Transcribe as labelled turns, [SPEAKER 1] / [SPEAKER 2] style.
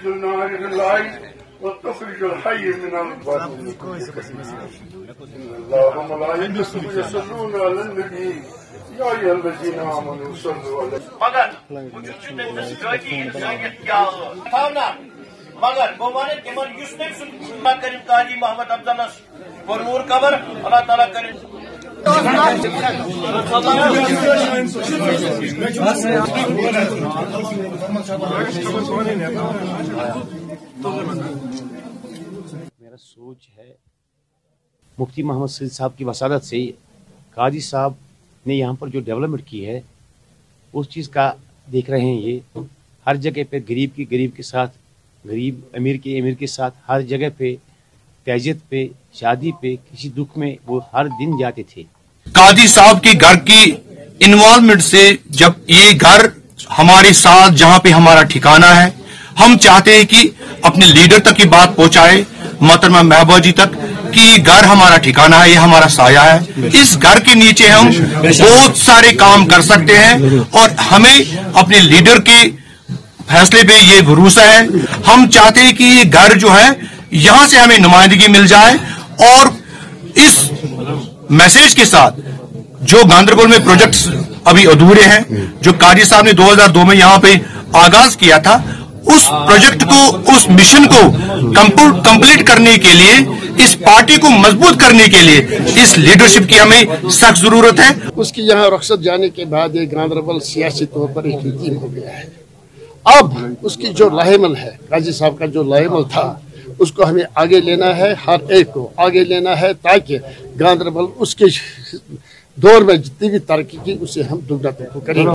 [SPEAKER 1] النار بالليل وتخرج الحي من الميت. الله وملائكته يصلون على النبي يا أيها الذين آمنوا صلوا عليه.
[SPEAKER 2] مگر وجود تمس قٲدی انسانیت کیا تھاونا مگر گو ونن تمن یُس تٔمۍ سُنٛد اللہ کٔرِن قاضی محمد افضلس کوٚرمور قبر اللہ تعالیٰ کٔرِن
[SPEAKER 3] میرا سوچ ہے مفتی محمد سعید صاحب کی وسادت سے قاضی صاحب نے یہاں پر جو ڈیولپمنٹ کی ہے اس چیز کا دیکھ رہے ہیں. یہ ہر جگہ پہ غریب کے ساتھ غریب امیر کے ساتھ ہر جگہ پہ تعزیت پہ شادی پہ کسی دکھ میں وہ ہر دن جاتے تھے.
[SPEAKER 4] قاضی صاحب کے گھر کی انوالومنٹ سے جب یہ گھر ہمارے ساتھ جہاں پہ ہمارا ٹھکانہ ہے ہم چاہتے ہیں کہ اپنے لیڈر تک یہ بات پہنچائے محترمہ محبوبہ جی تک کہ یہ گھر ہمارا ٹھکانہ ہے, یہ ہمارا سایہ ہے. اس گھر کے نیچے ہم بہت سارے کام کر سکتے ہیں اور ہمیں اپنے لیڈر کے فیصلے پہ یہ بھروسہ ہے. ہم چاہتے ہیں کہ یہ گھر جو ہے یہاں سے ہمیں نمائندگی مل جائے اور اس میسج کے ساتھ جو گاندربل میں پروجیکٹس ابھی ادھورے ہیں جو قاضی صاحب نے 2002 میں یہاں پہ آغاز کیا تھا اس پروجیکٹ کو اس مشن کو کمپلیٹ کرنے کے لیے اس پارٹی کو مضبوط کرنے کے لیے اس لیڈرشپ کی ہمیں سخت ضرورت ہے.
[SPEAKER 5] اس کی یہاں رخصت جانے کے بعد یہ گاندربل سیاسی طور پر ایک یتیم ہو گیا ہے. اب اس کی جو لاہمل ہے قاضی صاحب کا جو لاہمل تھا اس کو ہمیں آگے لینا ہے, ہر ایک کو آگے لینا ہے تاکہ گاندربل اس کے دور میں جتنی بھی ترقی کی اسے ہم دوگنا کریں.